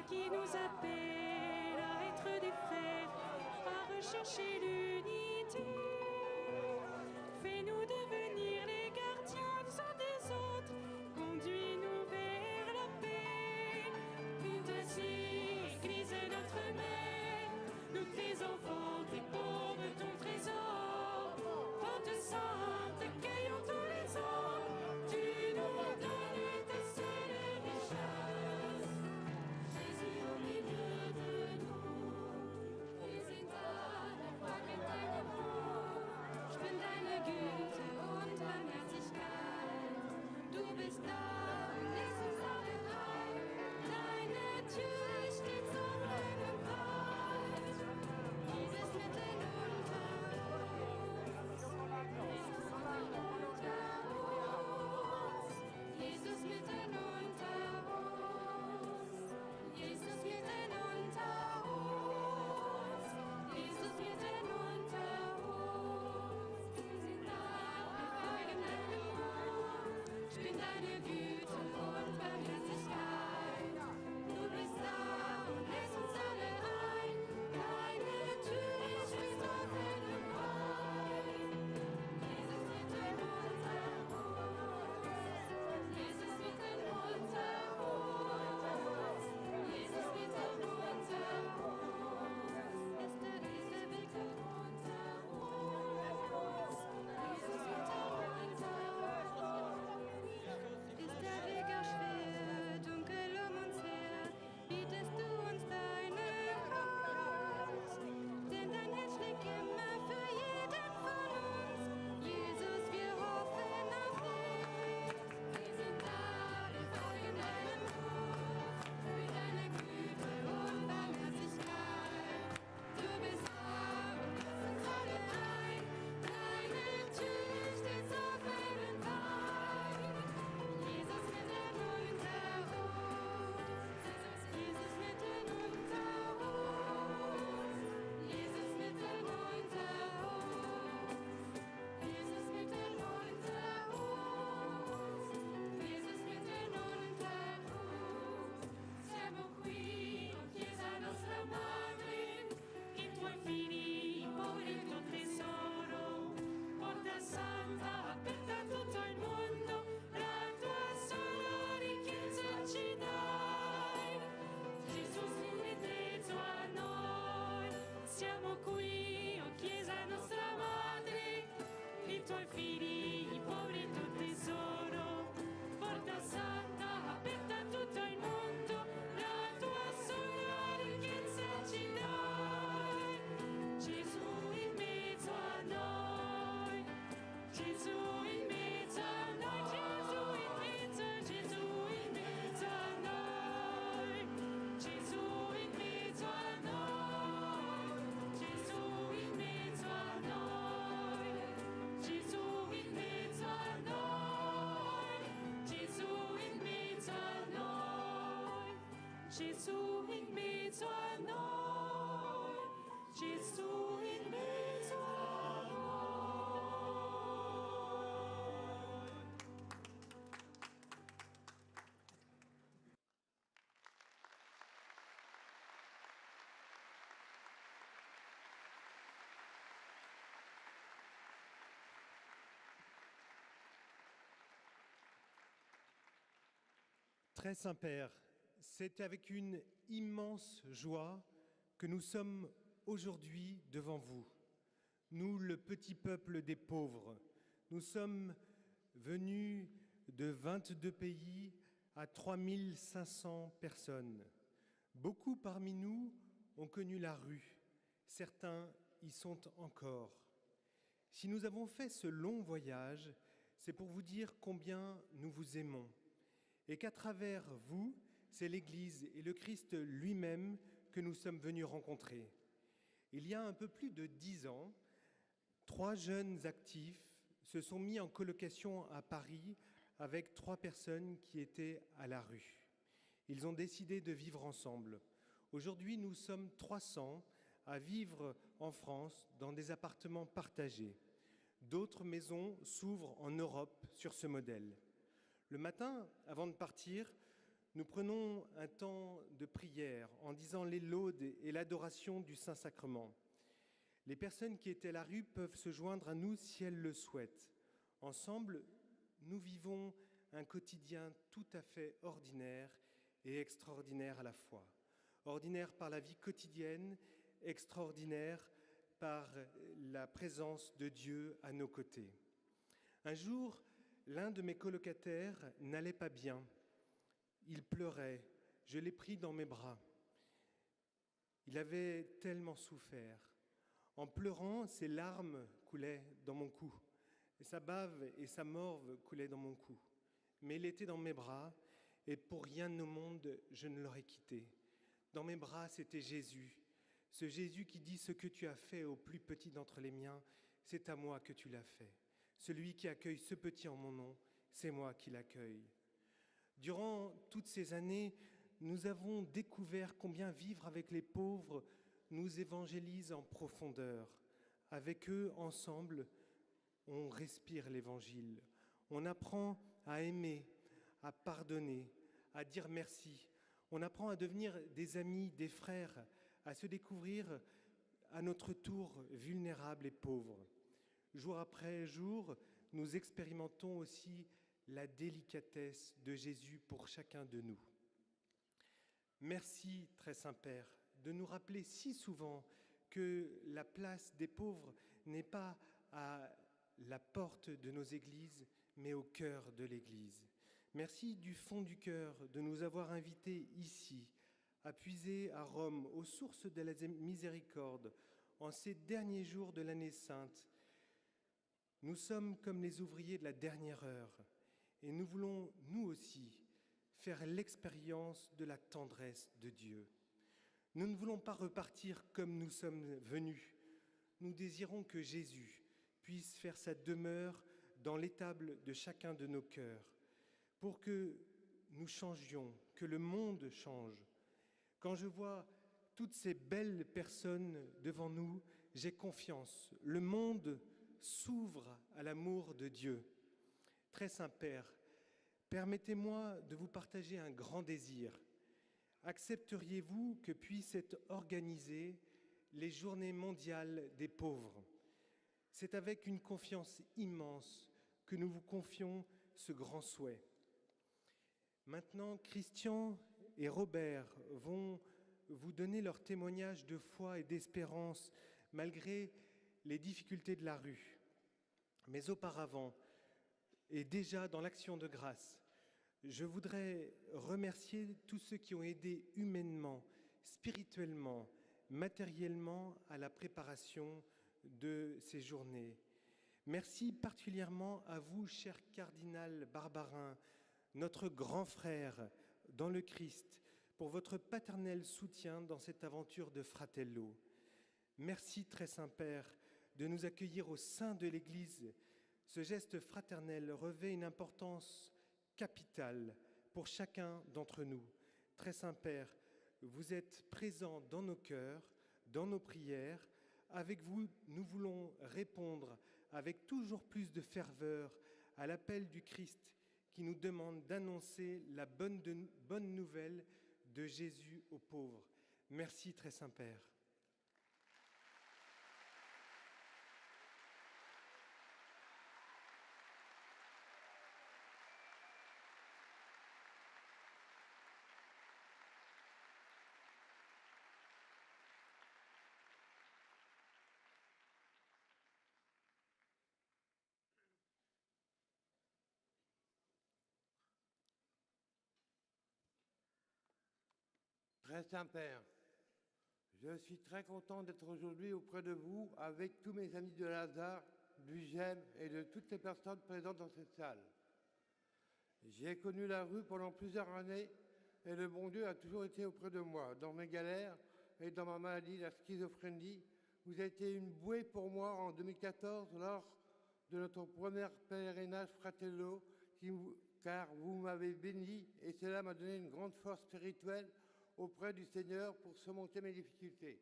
qui nous appelle à être des frères, à rechercher l'unité. Fais-nous devenir les gardiens les uns des autres, conduis-nous vers la paix. Voici, Église notre mère, nous tes enfants, tes pauvres, ton trésor. Porte sainte, accueillons tous les hommes, tu nous donnes ta seule richesse. Jésus au milieu de nous, wir sind da, der Volk in deinem Buch. Ich bin deine Güte und Barmherzigkeit. Du bist da und lässt uns alle ein. Deine Tür steht so offenen breit. Jesus mitten unter uns. Jesus mitten unter uns. Jesus mitten unter uns. Jesus mitten unter uns. Wir sind da, wir folgen deinem Ruf. Ich bin deine Güte und Barmherzigkeit. Du bist da und lässt uns alle ein. Deine Tür steht offen und breit. Jesus mitten unter uns. Jesus mitten unter uns. Jesus mitten unter uns. Ist der Weg unter uns. Jesus mitten unter uns. Ist der Weg auch schwer, dunkel uns her, bietest du uns deine Hand. Denn dein Herz schlägt immer für jeden von uns. Jesus, wir hoffen auf dich. Wir sind da, wir folgen deinem Ruf. Für deine Güte und Barmherzigkeit. Du bist da und lässt uns alle ein. Deine Tür steht offen und weit. Jesus mitten unter uns. Jesus mitten unter uns. Jesus mitten unter uns. Jesus mitten unter uns. Jesus mitten unter uns. Siamo qui, oh Chiesa nostra madre, i tuoi figli, poveri il tuo tesoro. Porta santa, aperta a tutto il mondo, la tua sola ricchezza ci dai. Gesù in mezzo a noi, siamo qui, oh Chiesa nostra madre, i tuoi figli, i poveri il tuo tesoro. Porta santa, aperta a tutto il mondo, la tua sola ricchezza ci dai. Gesù in mezzo a noi, Gesù in mezzo a noi, Gesù in mezzo a noi, Gesù in mezzo a noi, Gesù in mezzo a noi, Gesù in mezzo a noi, Gesù in mezzo a noi, Gesù in mezzo a noi, Gesù in mezzo a noi. Très Saint-Père, c'est avec une immense joie que nous sommes aujourd'hui devant vous. Nous, le petit peuple des pauvres, nous sommes venus de 22 pays à 3500 personnes. Beaucoup parmi nous ont connu la rue, certains y sont encore. Si nous avons fait ce long voyage, c'est pour vous dire combien nous vous aimons et qu'à travers vous, c'est l'Église et le Christ lui-même que nous sommes venus rencontrer. Il y a un peu plus de 10 ans, 3 jeunes actifs se sont mis en colocation à Paris avec 3 personnes qui étaient à la rue. Ils ont décidé de vivre ensemble. Aujourd'hui, nous sommes 300 à vivre en France dans des appartements partagés. D'autres maisons s'ouvrent en Europe sur ce modèle. Le matin, avant de partir, Nous prenons un temps de prière en disant les laudes et l'adoration du Saint-Sacrement. Les personnes qui étaient à la rue peuvent se joindre à nous si elles le souhaitent. Ensemble, nous vivons un quotidien tout à fait ordinaire et extraordinaire à la fois. Ordinaire par la vie quotidienne, extraordinaire par la présence de Dieu à nos côtés. Un jour, l'un de mes colocataires n'allait pas bien. Il pleurait, je l'ai pris dans mes bras. Il avait tellement souffert. En pleurant, ses larmes coulaient dans mon cou. Et sa bave et sa morve coulaient dans mon cou. Mais il était dans mes bras, et pour rien au monde, je ne l'aurais quitté. Dans mes bras, c'était Jésus. Ce Jésus qui dit « Ce que tu as fait au plus petit d'entre les miens, c'est à moi que tu l'as fait. Celui qui accueille ce petit en mon nom, c'est moi qui l'accueille. » Durant toutes ces années, nous avons découvert combien vivre avec les pauvres nous évangélise en profondeur. Avec eux, ensemble, on respire l'Évangile. On apprend à aimer, à pardonner, à dire merci. On apprend à devenir des amis, des frères, à se découvrir à notre tour vulnérables et pauvres. Jour après jour, nous expérimentons aussi la délicatesse de Jésus pour chacun de nous. Merci, très Saint-Père, de nous rappeler si souvent que la place des pauvres n'est pas à la porte de nos églises, mais au cœur de l'Église. Merci du fond du cœur de nous avoir invités ici, à puiser à Rome, aux sources de la miséricorde, en ces derniers jours de l'année sainte. Nous sommes comme les ouvriers de la dernière heure, et nous voulons, nous aussi, faire l'expérience de la tendresse de Dieu. Nous ne voulons pas repartir comme nous sommes venus. Nous désirons que Jésus puisse faire sa demeure dans l'étable de chacun de nos cœurs, pour que nous changions, que le monde change. Quand je vois toutes ces belles personnes devant nous, j'ai confiance. Le monde s'ouvre à l'amour de Dieu. Très Saint-Père, permettez-moi de vous partager un grand désir. Accepteriez-vous que puissent être organisées les Journées mondiales des pauvres? C'est avec une confiance immense que nous vous confions ce grand souhait. Maintenant, Christian et Robert vont vous donner leur témoignage de foi et d'espérance malgré les difficultés de la rue. Mais auparavant, et déjà dans l'action de grâce, je voudrais remercier tous ceux qui ont aidé humainement, spirituellement, matériellement à la préparation de ces journées. Merci particulièrement à vous, cher cardinal Barbarin, notre grand frère dans le Christ, pour votre paternel soutien dans cette aventure de Fratello. Merci, très Saint-Père, de nous accueillir au sein de l'Église. Ce geste fraternel revêt une importance capitale pour chacun d'entre nous. Très Saint-Père, vous êtes présent dans nos cœurs, dans nos prières. Avec vous, nous voulons répondre avec toujours plus de ferveur à l'appel du Christ qui nous demande d'annoncer la bonne nouvelle de Jésus aux pauvres. Merci, très Saint-Père. Très Saint-Père, je suis très content d'être aujourd'hui auprès de vous avec tous mes amis de Lazare, du GEM et de toutes les personnes présentes dans cette salle. J'ai connu la rue pendant plusieurs années et le bon Dieu a toujours été auprès de moi. Dans mes galères et dans ma maladie, la schizophrénie, vous avez été une bouée pour moi en 2014 lors de notre premier pèlerinage Fratello, car vous m'avez béni et cela m'a donné une grande force spirituelle auprès du Seigneur pour surmonter mes difficultés.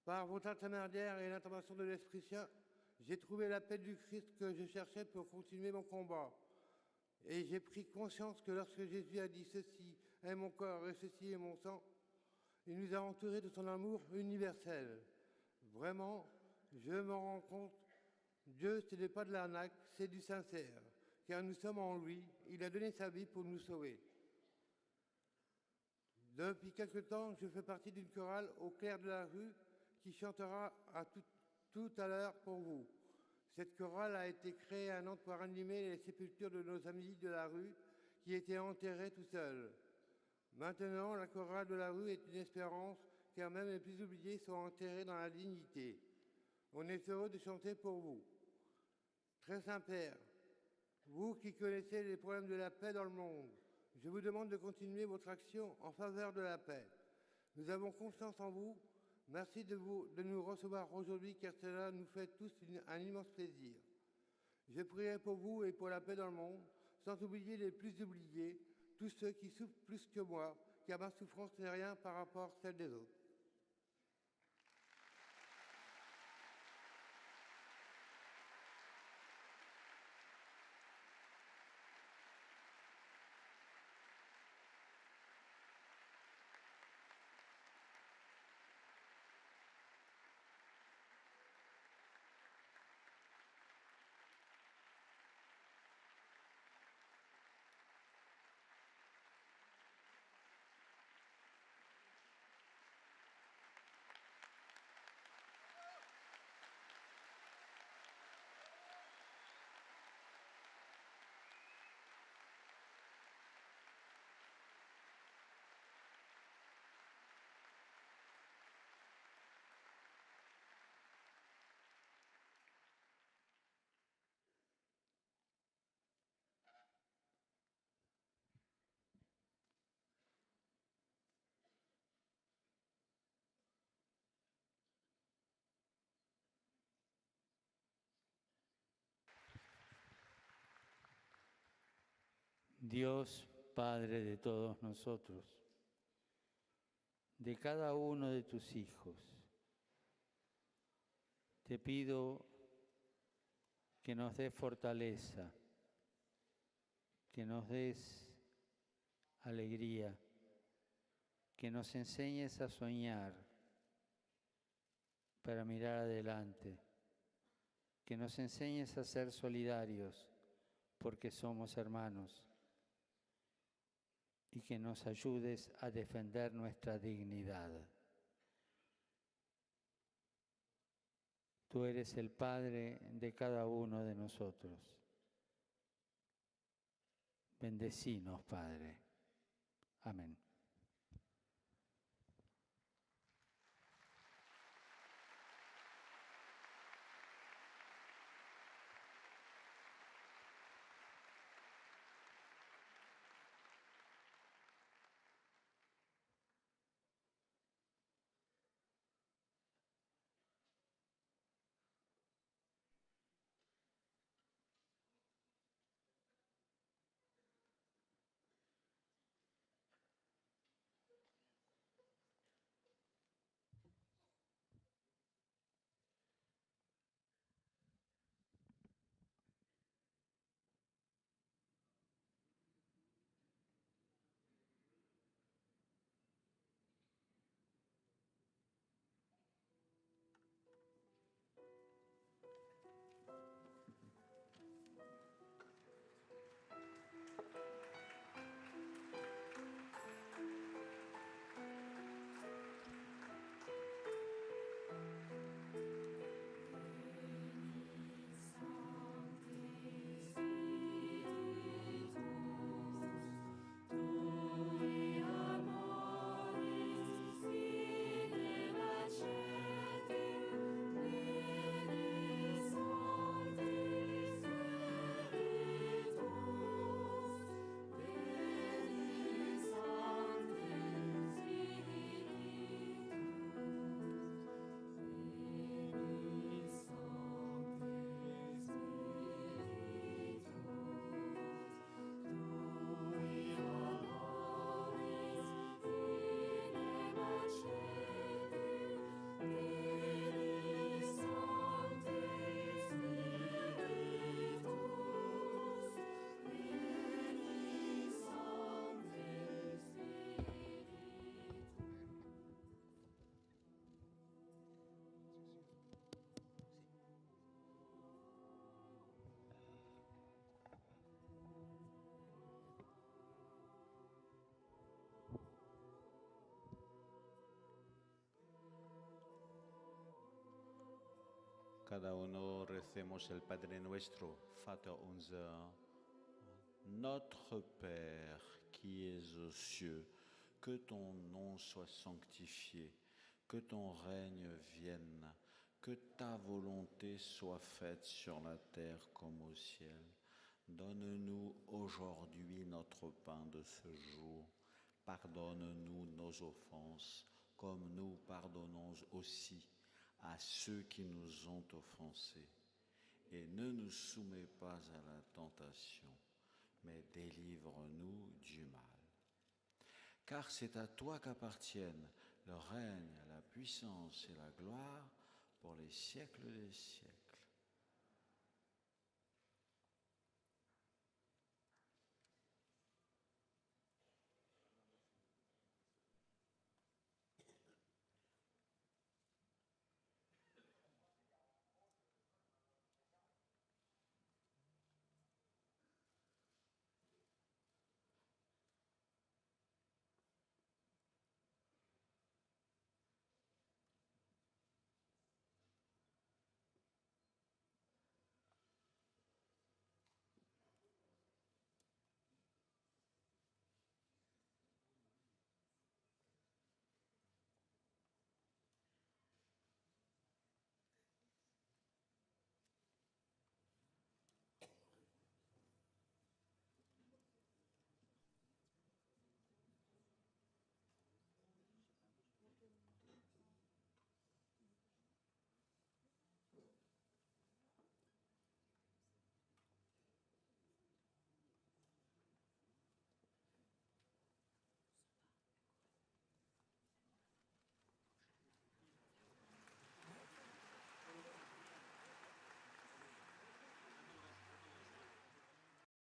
Par votre intermédiaire et l'intervention de l'Esprit Saint, j'ai trouvé la paix du Christ que je cherchais pour continuer mon combat. Et j'ai pris conscience que lorsque Jésus a dit ceci est mon corps et ceci est mon sang, il nous a entourés de son amour universel. Vraiment, je me rends compte, Dieu, ce n'est pas de l'arnaque, c'est du sincère. Car nous sommes en lui, il a donné sa vie pour nous sauver. Depuis quelque temps, je fais partie d'une chorale au clair de la rue qui chantera tout à l'heure pour vous. Cette chorale a été créée un an pour animer les sépultures de nos amis de la rue qui étaient enterrés tout seuls. Maintenant, la chorale de la rue est une espérance car même les plus oubliés sont enterrés dans la dignité. On est heureux de chanter pour vous. Très Saint-Père, vous qui connaissez les problèmes de la paix dans le monde, je vous demande de continuer votre action en faveur de la paix. Nous avons confiance en vous. Merci de nous recevoir aujourd'hui car cela nous fait tous un immense plaisir. Je prierai pour vous et pour la paix dans le monde, sans oublier les plus oubliés, tous ceux qui souffrent plus que moi, car ma souffrance n'est rien par rapport à celle des autres. Dios, Padre de todos nosotros, de cada uno de tus hijos, te pido que nos des fortaleza, que nos des alegría, que nos enseñes a soñar para mirar adelante, que nos enseñes a ser solidarios porque somos hermanos y que nos ayudes a defender nuestra dignidad. Tú eres el Padre de cada uno de nosotros. Bendecinos, Padre. Amén. cada uno recemos el Padre Nuestro. Vater unser, notre Père qui es aux cieux, que ton nom soit sanctifié, que ton règne vienne, que ta volonté soit faite sur la terre comme au ciel. Donne-nous aujourd'hui notre pain de ce jour. Pardonne-nous nos offenses, comme nous pardonnons aussi à ceux qui nous ont offensés. Et ne nous soumets pas à la tentation, mais délivre-nous du mal. Car c'est à toi qu'appartiennent le règne, la puissance et la gloire pour les siècles des siècles.